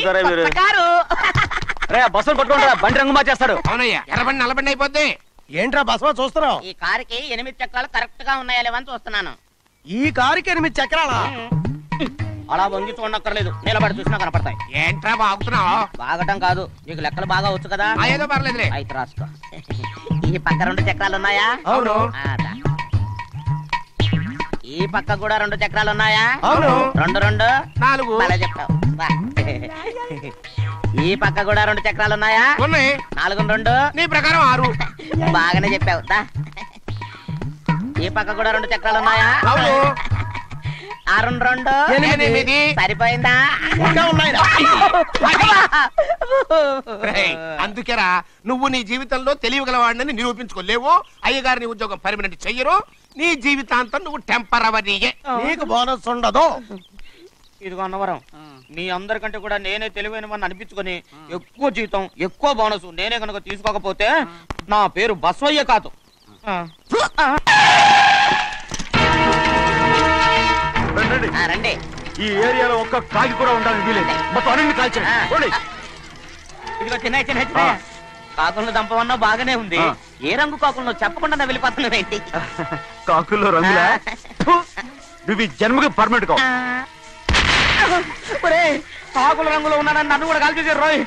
చూసారా మీరు బస్సులు పట్టుకుంటారా బండి రంగు మార్చేస్తాడు. అవునయ్యా ఎర్రబండి నల్లబండి అయిపోద్ది. ఏంట్రా బసవా చూస్తున్నావు? ఈ కారుకి 8 చక్రాలు కరెక్ట్ గా ఉన్నాయా లేవని చూస్తున్నాను. ఈ కారుకి 8 చక్రాలా? అలా వంగి చూడక్కర్లేదు, నిలబడి చూసినా కనపడతాయి. ఏంట్రా బాగుతున్నావు? బాగటం కాదు, నీకు లెక్కలు బాగా వచ్చు కదా. ఏదో పర్లేదులే. అయితే రాసుకో. ఈ పక్క 2 చక్రాలు ఉన్నాయా? అవును. ఈ పక్క కూడా 2 చక్రాలు ఉన్నాయా? అవును. 2 2 4. అలా చెప్తావు. ఈ పక్క కూడా 2 చక్రాలు ఉన్నాయా? ఉన్నాయి. 4 2 నీ ప్రకారం 6. బాగానే చెప్పావు. ఈ పక్క కూడా 2 చక్రాలు ఉన్నాయా? అవును. 6 2 8. సరిపోయిందా? అందుకేరా నువ్వు నీ జీవితంలో తెలియగలవాడిని నిరూపించుకోలేవు. అయ్యగారిని ఉద్యోగం పర్మనెంట్ చెయ్యరు. నీ జీవితాంతం నువ్వు టెంపరవరీయే. నీకు బోనస్ ఉండదు. ఇదిగో అన్నవరం, మీ అందరికంటే కూడా నేనే తెలివైన వాడిని అనిపించుకొని ఎక్కువ జీతం ఎక్కువ బోనస్ నేనే కనుక తీసుకోకపోతే నా పేరు బస్వయ్య కాదు. రండి. ఈ ఏరియాలో ఒక్క కాకి కూడా ఉండాలని వీలేదు. మొత్తం అన్ని కాల్చండి. ఇదిగో చిన్న చిన్న చిన్న కాకులను దంపమన్నా బాగానే ఉంది. ఏ రంగు కాకులను చెప్పకుండా వెళ్ళిపోతున్నావు ఏంటి? కాకుల్లో రంగులా? నువ్వు ఈ జన్మకి పర్మనెంట్ కావు. కాకుల రంగులో ఉన్నాడని నన్ను కూడా కాల్చేసారు రోయ్.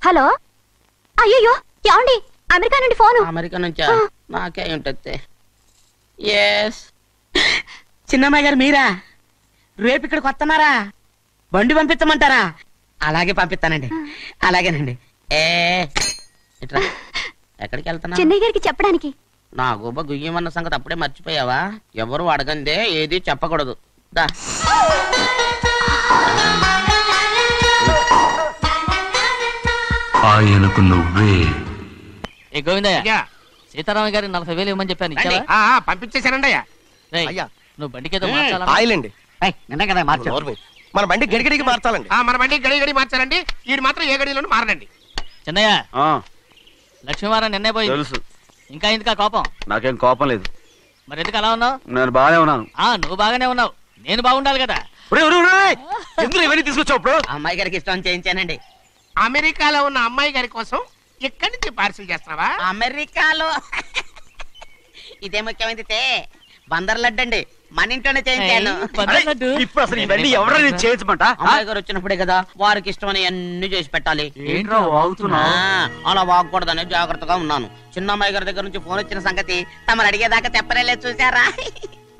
హలో, అయ్యో ఏమండి? అమెరికా నుండి ఫోను. అమెరికా నుంచా? నాకే ఉంటుంది. చిన్నమ్మాయి గారు మీరా? రేపు ఇక్కడికి వస్తున్నారా? బండి పంపించమంటారా? అలాగే పంపిస్తానండి. అలాగేనండి. ఎక్కడికి వెళ్తున్నా? చెన్నై గారికి చెప్పడానికి. నా గుబ్బ గుయ్యమన్న సంగతి అప్పుడే మర్చిపోయావా? ఎవరు అడగందే ఏది చెప్పకూడదు. దా. ఆయనకు నువ్వే. ఏ గోవిందయ్య, సీతారామ గారి 40,000 ఇవ్వమని చెప్పాను. పంపించేశానండి అయ్యా. నువ్వు బండికి ఏదో మార్చాలా? ఆయిల్ అండి. నిన్న కదా మార్చారు. మన బండి గడిగడికి మార్చాలండి. మన బండి గడి మార్చాలండి. వీడు మాత్రం ఏ గడిలోనూ మారనండి. చిన్నయ్య, లక్ష్మీవారం నిన్నే పోయి తెలుసు. ఇంకా ఎందుకా కోపం? నాకేం కోపం లేదు. మరి ఎందుకు అలా ఉన్నావు? నేను బాగానే ఉన్నాను. నువ్వు బాగానే ఉన్నావు, నేను బాగుండాలి కదా. ఎందుకు ఇవన్నీ తీసుకొచ్చావు? అమ్మాయి గారికి ఇష్టం చేయించానండి. అమెరికాలో ఉన్న అమ్మాయి గారి కోసం ఎక్కడి నుంచి పార్సిల్ చేస్తున్నావా? అమెరికాలో ఇదే ముఖ్యమైనది. బందర్ లడ్డు అండి, మన ఇంట్లోనే చేయించాను. ఇప్పుడు అసలు ఇవన్నీ ఎవరైనా చేయించమంట? అమ్మాయి గారు వచ్చినప్పుడే కదా వారికి ఇష్టమని అన్ని చేసి పెట్టాలి. ఏంట్రా వాగుతున్నా? అలా వాగకూడదని జాగ్రత్తగా ఉన్నాను. చిన్న అమ్మాయి గారి దగ్గర నుంచి ఫోన్ వచ్చిన సంగతి తమరు అడిగేదాకా చెప్పలేదు. చూసారా?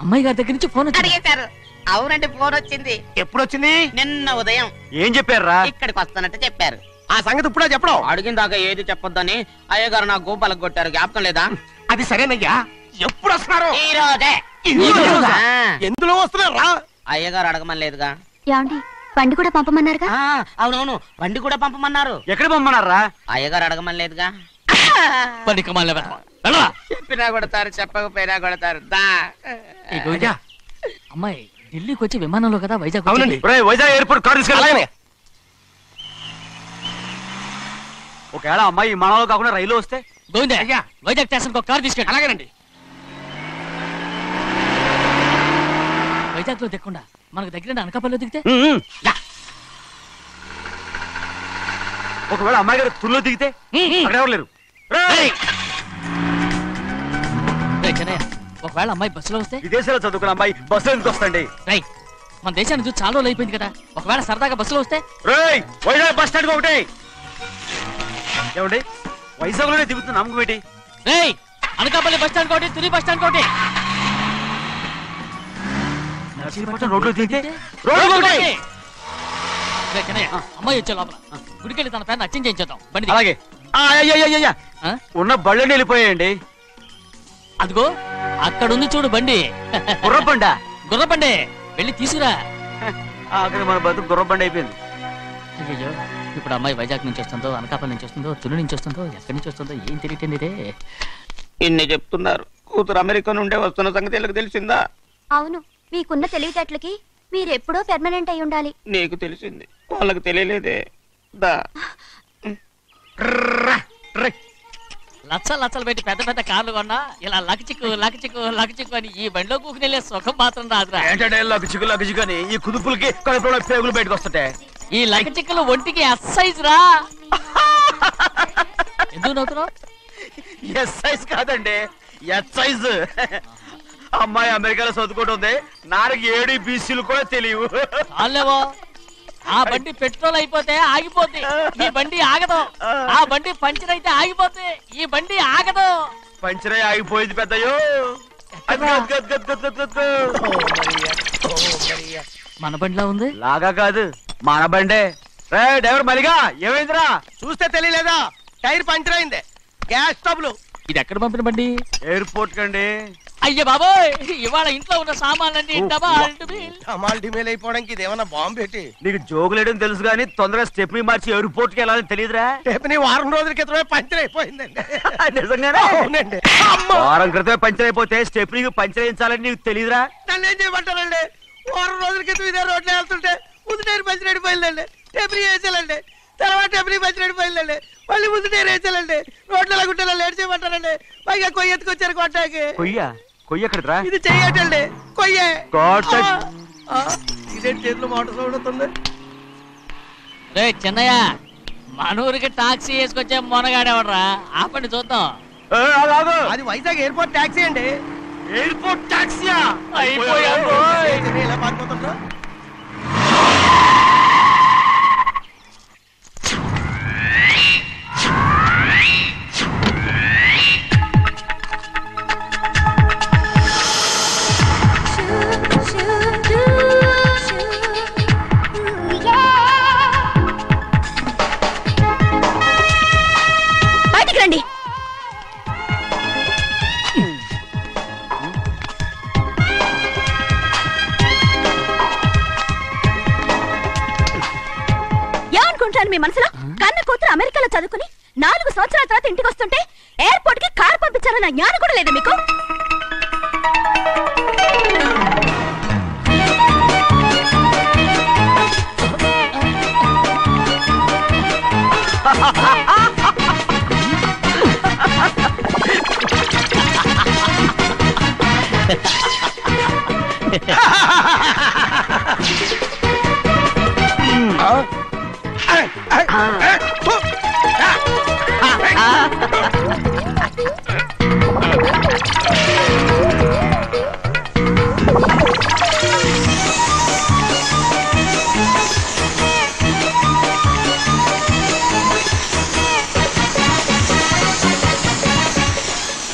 అమ్మాయి గారి దగ్గర నుంచి ఫోన్ అడిగేశారు. అవునండి, ఫోన్ వచ్చింది. ఎప్పుడు వచ్చింది? నిన్న ఉదయం. ఏం చెప్పారా? ఇక్కడికి వస్తానంటే చెప్పారు. ఆ సంగతి ఇప్పుడే చెప్పడం. అడిగిన దాకా ఏది చెప్పొద్దని అయ్యగారు నా గోపాలకు కొట్టారు. జ్ఞాపకం లేదా? అది సరేనయ్యా. ఎప్పుడు వస్తున్నారు? ఈ రోజే. ఎందులో వస్తున్నారా? అయ్యగారు అడగమని లేదుగా. ఏమండి, బండి కూడా పంపమన్నారుగా? అవునవును, బండి కూడా పంపమన్నారు. ఎక్కడ పంపమన్నారా? అయ్యగారు అడగమని లేదుగా. చెప్పినా కొడతారు, చెప్పకపోయినా కొడతారు. అమ్మాయి ఢిల్లీకి వచ్చి విమానంలో కదా వైజాగ్. అవునండి. వైజాగ్ ఎయిర్పోర్ట్ కార్ తీసుకెళ్ళాలి. ఒకవేళ అమ్మాయి విమానంలో కాకుండా రైలు వస్తే? గోవిందే, వైజాగ్ స్టేషన్ కార్ తీసుకెళ్ళి. అలాగేనండి. వైజాగ్ లో దిక్కుండా మనకు దగ్గర అనకాపల్లిలో దిగితే? ఒకవేళ అమ్మాయి గారు తుల్లో దిగితే? అక్కడ ఎవరు లేరు. ఒకవేళ అమ్మాయి బస్సులో వస్తే? విదేశాల్లో చదువుకున్న అమ్మాయి బస్సులో ఎందుకు వస్తండి? మన దేశాన్ని చూసి చాలా రోజులు అయిపోయింది కదా. ఒకవేళ సరదాగా బస్సులో వస్తే? వైజాగ్ బస్ స్టాండ్ ఒకటి. ఏమండి, వైజాగ్ లోనే దిగుతున్న నమ్మకం ఏంటి? అనకాపల్లి బస్ స్టాండ్ కోటి, తుని బస్ స్టాండ్ కోటి. రోడ్లో దిగితే అమ్మాయి వచ్చే లోపల గుడికెళ్ళి తన పేరు అచ్చం చేయించేద్దాం. బండి అలాగే. ఉన్న బళ్ళని వెళ్ళిపోయాయండి. అదిగో అక్కడుంది చూడు బండి. గుర్రబండ. గుర్రబండి, వెళ్ళి తీసుకురా. అక్కడ మన బతుకు గుర్రబండి అయిపోయింది. అయ్యో, ఇప్పుడు అమ్మాయి వైజాగ్ నుంచి వస్తుందో, అనకాపల్లి నుంచి వస్తుందో, తుని నుంచి వస్తుందో, ఎక్కడి నుంచి వస్తుందో ఏం తెలియటండి. ఇన్ని చెప్తున్నారు, కూతురు అమెరికా నుండే వస్తున్న సంగతి వీళ్ళకి తెలిసిందా? అవును, మీకున్న తెలివితేటలకి మీరెప్పుడో పెర్మనెంట్ అయి ఉండాలి. నీకు తెలిసింది, వాళ్ళకి తెలియలేదే. దా లచ్చలు లచ్చలు పెట్టి పెద్ద పెద్ద కార్లు కొన్నా ఇలా లకచిక్కు లకచిక్కు లకచిక్కు అని ఈ బండిలో కూకుని వెళ్ళే సుఖం మాత్రం రాదురా. ఏంటంటే లగ్గుచిక్కు అని ఈ కుదుపులకి కడుపులో పేగులు బయటకు వస్తుంటాయి. ఈ లకచిక్కులు ఒంటికి ఎక్సైజ్ రా. ఎందుకు నవ్వుతున్నావు? ఎస్ సైజ్ కాదండి, ఎస్ సైజ్. అమ్మాయి అమెరికాలో చదువుకుంటుంది, నాకు 7 BCలు కూడా తెలియవు. చాలేవో, ఆ బండి పెట్రోల్ అయిపోతే ఆగిపోద్ది, ఈ బండి ఆగదు. ఆ బండి పంచర్ అయితే ఆగిపోతే ఈ బండి ఆగదు. పంచరే ఆగిపోయింది పెద్దయ్యో. మన బండిలా ఉంది. లాగా కాదు, మన బండే. రే డ్రైవర్ మలిగా, ఏమైందిరా? చూస్తే తెలియలేదా? టైర్ పంచర్ అయింది. గ్యాస్ స్టవ్లు. ఇది ఎక్కడ పంపిన బండి? ఎయిర్పోర్ట్ కండి. అయ్య బాబోయ్, ఇవాళ ఇంట్లో ఉన్న సామాన్లన్నీ డబల్ డుబిల్. టమాల్ డిమేల్ అయిపోవడానికి ఇది ఏమన్నా బాంబు పెట్టి? నీకు జోగులేయడం తెలుసు కానీ తొందరగా స్టెప్ని మార్చి ఎయిర్పోర్ట్ కి వెళ్ళాలని తెలియదురా? టేపుని వారం రోజుల క్రితమే పంచర్ అయిపోయిందండి. నిజంగానే? అవునండి. వారం క్రితమే పంచర్ అయిపోతే స్టెప్నీకి పంచర్ వేయించాలని నీకు తెలియదురా? నన్ను ఏం చేయమంటారండి? వారం రోజుల క్రితం ఇదే రోడ్లో వెళ్తుంటే ముందు టైర్ పంచర్ అయిపోయిందండి. టేపుని వేసాలండి, తర్వాత టేపుని పంచర్ అయిపోయిందండి, మళ్ళీ ముందు టైర్ వేసాలండి. రోడ్ల గుట్టలో లేట్ చేయమంటారండి. పైగా కొయ్య ఎత్తుకొచ్చారు కొట్టాకి. కొయ్య ఎక్కడిరా? ఇది చెయ్యటండి, కొయ్యే. కోట- ఇదేంటి చేతిలో మోటార్ సౌండ్ అవుతుంది? రే చిన్నయ్య, మన ఊరికి టాక్సీ వేసుకొచ్చే మొనగాడేవడరా? ఆపండి చూద్దాం. ఆగు. అది వైజాగ్ ఎయిర్పోర్ట్ ట్యాక్సీ అండి. ఎయిర్పోర్ట్ టాక్సీయా? అయిపోయాం. ఏంటండి ఇలా పారిపోతుండ్రు? బయటికి రండి. ఏమనుకుంటాను మీ మనసులో? కన్న కూతురు అమెరికాలో చదువుకుని 4 సంవత్సరాల తర్వాత ఇంటికి వస్తుంటే ఎయిర్పోర్ట్ కి కార్ పంపించారన్న జ్ఞానం కూడా లేదా మీకు?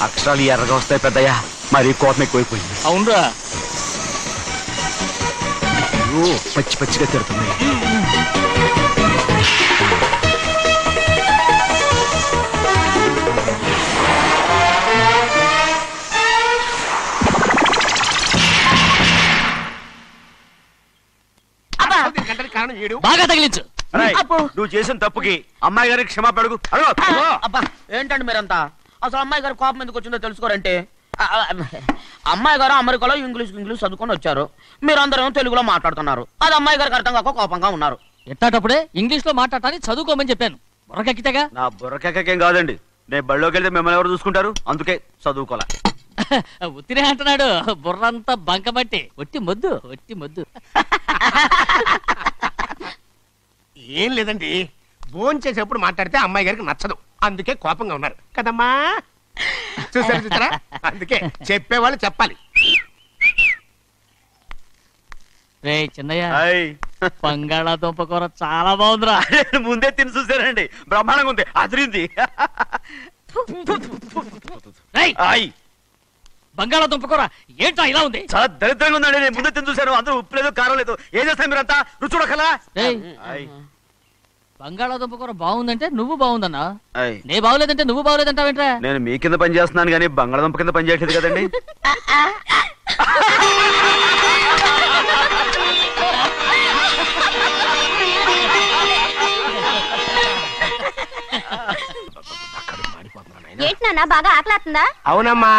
అక్షరాలు ఎర్రగా వస్తాయి పెద్దయ్యా, మరి కోపం ఎక్కువైపోయింది. అవునరా? పచ్చి పచ్చిగా తిడుతుంది. కారణం ఏడు. బాగా తగిలించు. రేయ్, నువ్వు చేసిన తప్పుకి అమ్మాయి గారికి క్షమాపణ అడుగు. అబ్బా ఏంటండి మీరంతా? అసలు అమ్మాయి గారు కోపం ఎందుకు వచ్చిందో తెలుసుకోరంటే, అమ్మాయి గారు అమెరికాలో ఇంగ్లీష్ చదువుకొని వచ్చారు, మీరందరూ తెలుగులో మాట్లాడుతున్నారు. అది అమ్మాయి గారికి అర్థం కాక కోపంగా ఉన్నారు. ఎట్టాటప్పుడే ఇంగ్లీష్ లో మాట్లాడటానికి చదువుకోమని చెప్పాను. బుర్రకెక్కితేగా. నా బుర్రకేకేం కాదండి, నేను బళ్ళోకి వెళ్తే మిమ్మల్ని ఎవరు చూసుకుంటారు, అందుకే చదువుకోలే. ఉత్తినే అంటున్నాడు, బుర్రంతా బంకబట్టి. ఒట్టి మొద్దు, ఒట్టి మొద్దు. ఏం లేదండి, భోజనం చేసేప్పుడు మాట్లాడితే అమ్మాయి గారికి నచ్చదు, అందుకే కోపంగా ఉన్నారు కదమ్మా. చూసారా? అందుకే చెప్పేవాళ్ళు చెప్పాలి. రే చిన్నయ్య, హాయ్. బంగాళాదుంప కూర చాలా బాగుందిరా. ముందే తిని చూసానండి, బ్రహ్మాండంగా ఉంది, అదిరింది. రేయ్, హాయ్. బంగాళాదుంప కూర ఏంటో ఇలా ఉంది? చాలా దరిద్రంగా ఉందండి, నేను ముందే తిని చూశాను, అందరూ ఉప్పు లేదు కారం లేదు. ఏం చేస్తారు మీరంతా? రుచి చూడకలా? రేయ్, హాయ్. బంగాళాదుంప కూర బాగుందంటే నువ్వు బాగుందన్నా, హాయ్. నే బాగులేదంటే నువ్వు బాగులేదంటావేంట్రా? నేను మీ కింద పని చేస్తున్నాను కానీ బంగాళదుంప కింద పని చేయట్లేదు కదండి. ఏంటి నాన్న, బాగా ఆకలాతుందా? అవునమ్మా,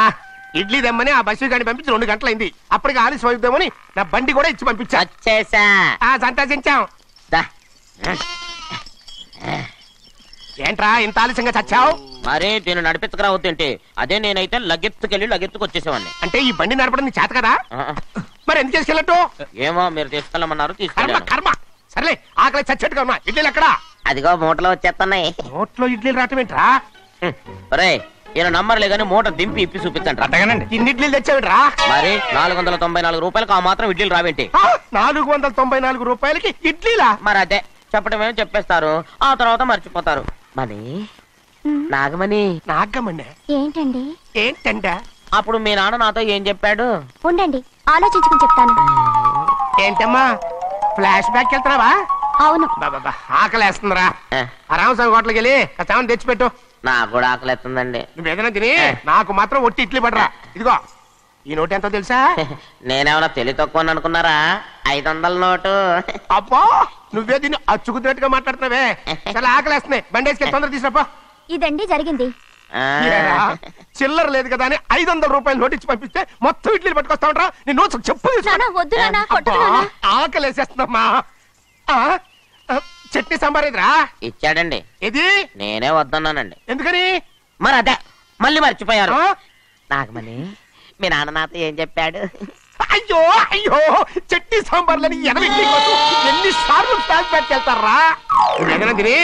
ఇడ్లీ దమ్మని ఆ బస్సు గాని పంపించి 2 గంటలైంది. అప్పటికి ఆలస్యం అవుతామని నా బండి కూడా ఇచ్చి పంపించా. వచ్చేసా. సంతోషించాం. ఏంట్రా ఇంత ఆలస్యంగా చచ్చావు? మరి దీన్ని నడిపించకరావద్దేంటి? అదే నేనైతే లగెత్తుకెళ్ళి లగెత్తుకు వచ్చేసేవాడిని. అంటే ఈ బండి నడపడం నీ చేత కదా? మరి ఎందుకు చేసుకెళ్ళట్టు? ఏమో మీరు తీసుకెళ్ళమన్నారు, కర్మ తీసుకెళ్ళాను. కర్మ. సర్లే ఆకలి చచ్చేట్టుగా ఉన్నా. ఇడ్లీలు ఎక్కడా? అదిగో మూటలో వచ్చేస్తున్నాయి. నోట్లో ఇడ్లీలు రావటం ఏంట్రా? రే ఈయన నంబర్లే గానీ మూట దింపి ఇప్పి చూపించండి. అట్టగానండి. ఇన్ని ఇడ్లీలు తెచ్చావిడ్రా? మరి 494 రూపాయలకు ఆ మాత్రం ఇడ్లీలు రావేంటి? 494 రూపాయలకి ఇడ్లీలా? మరి అదే చెప్పడమేమో చెప్పేస్తారు, ఆ తర్వాత మర్చిపోతారు. మరి నాగమణి నాగమన్నా ఏంటండి? ఏంటంట? అప్పుడు మీ నాన్న నాతో ఏం చెప్పాడు? ఉండండి, ఆలోచించుకుని చెప్తాను. ఏంటమ్మా ఫ్లాష్ బ్యాక్ వెళ్తున్నావా? అవును. బాబా ఆకలేస్తుందిరా. ఏ, రామస్వామి హోటల్కి వెళ్ళి కచ్చామని తెచ్చిపెట్టు. నాకు కూడా ఆకలిస్తుందండి. నువ్వు ఏదైనా తిని నాకు మాత్రం ఒట్టి ఇడ్లీ పడరా. ఇదిగో ఈ నోటు ఎంతో తెలుసా? నేనేమన్నా తెలివి తక్కువ అనుకున్నారా? 500 నోటు. అబ్బా నువ్వే దీన్ని అచ్చుకుతున్నట్టుగా మాట్లాడుతున్నావే. చాలా ఆకలేస్తున్నాయి. బండేసుకెళ్ళి తొందర తీసినప్పా. ఇదండి జరిగింది. ఆ, చిల్లర లేదు కదా అని 500 రూపాయలు నోటు ఇచ్చి పంపిస్తే మొత్తం ఇడ్లీలు పట్టుకొస్తా ఉంటా. నీ నోట్స్ చెప్పు. నాన్న, వద్దు నాన్న, కొట్టకు అబ్బా, నాన్న. ఆకలేసేస్తుందమ్మా. చట్నీ సాంబార్ ఇదిరా? ఇచ్చాడండి. ఇది నేనే వద్దన్నానండి. ఎందుకని? మరి అదే మళ్ళీ మర్చిపోయారు. ఆ? నాగమణి మీ నాన్న నాతో ఏం చెప్పాడు? అయ్యో అయ్యో చట్నీ సాంబార్లని ఎన్నిసార్లు ప్యాక్ పెట్టుకెళ్తారా? ఏదైనా తిని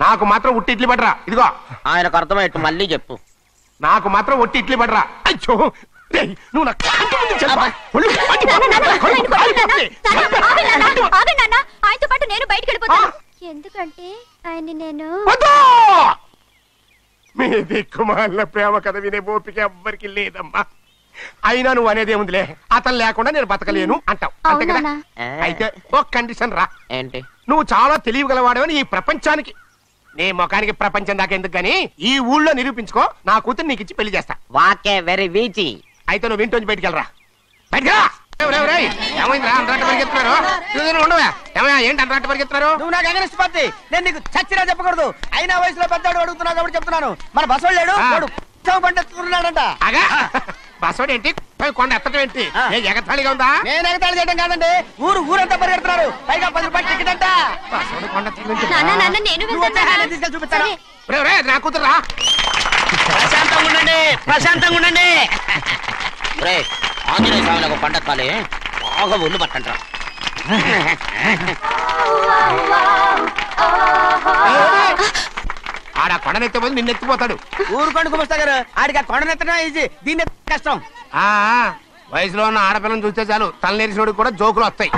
నాకు మాత్రం ఉట్టి ఇడ్లీ పడరా. ఇదిగో ఆయనకు అర్థమయ్యట్టు మళ్ళీ చెప్పు. నాకు మాత్రం ఒట్టి ఇడ్లీ పడరా. అయ్యో రేయ్, నువ్వు నా కంటి ముందు చెప్పా. ఒళ్ళు మండి నాన్న, నాన్న, కడుపు ఆయన కొట్టకు నాన్న. మండి. నాన్న, ఆగండి నాన్న, ఆగండి నాన్న. ఆయనతో పాటు నేను బయటికి వెళ్ళిపోతాను. ఎందుకంటే ఆయన్ని నేను వద్దు! మీ దిక్కుమాల ప్రేమ కథ వినే ఓపిక ఎవ్వరికి లేదమ్మా. అయినా నువ్వు అనేదేముందిలే, అతను లేకుండా నేను బతకలేను అంటావు అంతే కదా? అవునా? అయితే ఒక కండిషన్ రా. ఏంటి? నువ్వు చాలా తెలియగలవాడవని ఈ ప్రపంచానికి, నీ ముఖానికి ప్రపంచం దాకా ఎందుకు గానీ ఈ ఊళ్ళో నిరూపించుకో. నా కూతురు నీకు ఇచ్చి పెళ్లి చేస్తా. వాకే వెరీ వీచి. అయితే నువ్వు ఇంటి బయటికి బయటకెళ్ళరా. ఏమైందిరా అంతరాట పరిగెత్తున్నారు? ఉండవా ఏమయ్యా? ఏంటి అంతరాట పరిగెత్తున్నారు? నువ్వు నాకు అగనిస్ట్ పార్టీ. నేను నీకు చచ్చినా చెప్పకూడదు. అయినా వయసులో పెద్దవాడు అడుగుతున్నావు కాబట్టి చెప్తున్నాను. మన బస్సు లేడు, వాడు పండిస్తున్నాడంట. అగా బస్సోడు ఏంటి? కొండ ఎత్తడం ఏంటి? ఎగతాళిగా ఉందా? నేను ఎగతాళి చేయడం కాదండి, ఊరంతా పరిగెడుతున్నారు. పైగా 10 రూపాయలు టికెట్ అంట. బస్సోడు కొండ నాన్న, నాన్న, నేను వెళ్తాను. తీసుకెళ్ళి చూపిస్తాను. నా కూతురు రా. ప్రశాంతంగా ఉండండి, ప్రశాంతంగా ఉండండి. రే ఆంజనేయ స్వామికి ఒక పంట కాలే, బాగా ఒళ్ళు పట్టంటారా. ఆడ కొండనెత్తే పోయి నిన్నెత్తిపోతాడు. ఊరుకోండి కుమస్తా గారు, ఆడికి ఆ కొండనెత్తడం ఈజీ, దీన్ని కష్టం. వయసులో ఉన్న ఆడపిల్లని చూస్తే చాలు తలనేరిసినోడికి కూడా జోకులు వస్తాయి.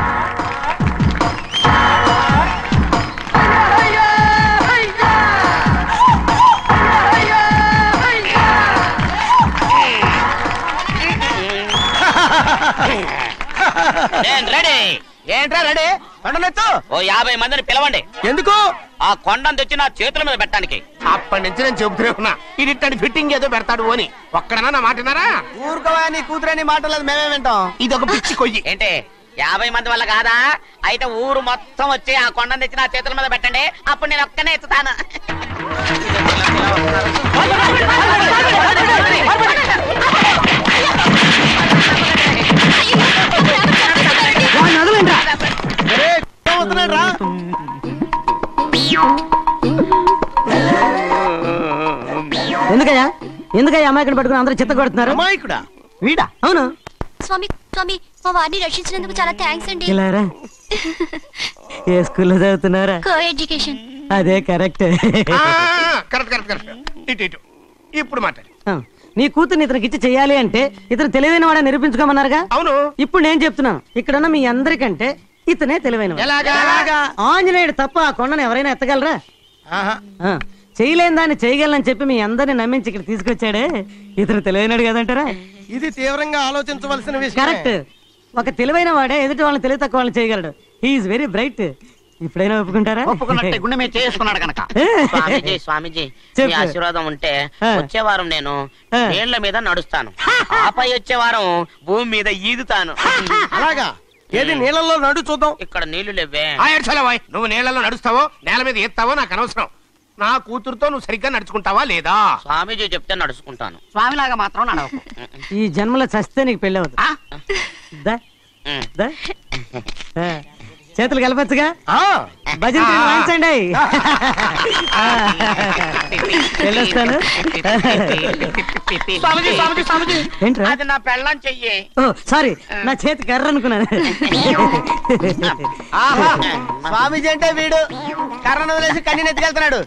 ఏంట్రా రెడీ? కొండనెత్తు. ఓ 50 మందిని పిలవండి. ఎందుకు? ఆ కొండను తెచ్చి నా చేతుల మీద పెట్టడానికి. అప్పటి నుంచి నేను చెబుతూనే ఉన్నా, ఇది ఇట్టని ఫిట్టింగ్ ఏదో పెడతాడు అని. ఒక్కడనా నా మాటినారా? ఊరుకోవా, నీ కూతురని మాటలేదు, మేమే వింటాం. ఇది ఒక పిచ్చి కొయ్యి. ఏంటి 50 మంది వల్ల కాదా? అయితే ఊరు మొత్తం వచ్చి ఆ కొండను తెచ్చి నా చేతుల మీద పెట్టండి, అప్పుడు నేను ఒక్కనే ఎత్తుతాను. ఎందుకయ్యా అమ్మాయిని పట్టుకుని అందరూ చిత్త కొడుతున్నారు? అమాయకుడా వీడా? అవును. స్వామి, స్వామి, మా వారిని రక్షించినందుకు చాలా థ్యాంక్స్ అండి. ఇలారా ఏ స్కూల్లో చదువుతున్నారా? Coeducation. అదే కరెక్ట్. Correct correct correct. ఇటు ఇటు ఇప్పుడు మాట్లాడు. నీ కూతుర్ని ఇతనికి ఇచ్చి చెయ్యాలి అంటే ఇతను తెలివైన వాడని నిరూపించుకోమన్నారుగా. అవును. ఇప్పుడు నేను చెప్తున్నాను, ఇక్కడున్న మీ అందరికంటే ఇతనే తెలివైన. ఆంజనేయుడు తప్ప ఆ కొండను ఎవరైనా ఎత్తగలరా? చేయలేని దాన్ని చేయగలనని చెప్పి మీ అందరిని నమ్మించి ఇక్కడ తీసుకొచ్చాడే, ఇతను తెలివైనడు కదంటారా? ఇది తీవ్రంగా ఆలోచించవలసిన విషయం. కరెక్ట్. ఒక తెలివైన వాడే ఎదుటి వాళ్ళని తెలివి తక్కువ వాళ్ళని చేయగలడు. He's very bright. ఇప్పుడైనా ఒప్పుకుంటారా? ఒప్పుకున్నట్టే, గుండె మీద చేసుకున్నాడు కనుక. స్వామీజీ, స్వామీజీ, మీ ఆశీర్వాదం ఉంటే వచ్చే వారం నేను నీళ్ల మీద నడుస్తాను, ఆపై వచ్చే వారం భూమి మీద ఈదుతాను. అలాగా? ఏది నీళ్ళల్లో నడు చూద్దాం. ఇక్కడ నీళ్లు లేవే. నువ్వు నీళ్లలో నడుస్తావో నేల మీద ఎత్తావో నాకు అనవసరం. నా కూతురుతో నువ్వు సరిగ్గా నడుచుకుంటావా లేదా? స్వామీజీ చెప్తే నడుచుకుంటాను. స్వామిలాగా మాత్రం నడవకు. ఈ జన్మలో చస్తే నీకు పెళ్ళి అవుతుంది. చేతులు కలపచ్చుగా ఆ, భజన తీరు వాయించండి వెళ్ళొస్తాను స్వామిజీ స్వామిజీ స్వామిజీ ఏంట్రా? అది నా పెళ్ళం చెయ్యి. ఓ సారీ నా చేతి కర్ర అనుకున్నాను ఆహా స్వామీజీ అంటే వీడు కర్రను వదిలేసి కన్నీ నెత్తికెళ్తున్నాడు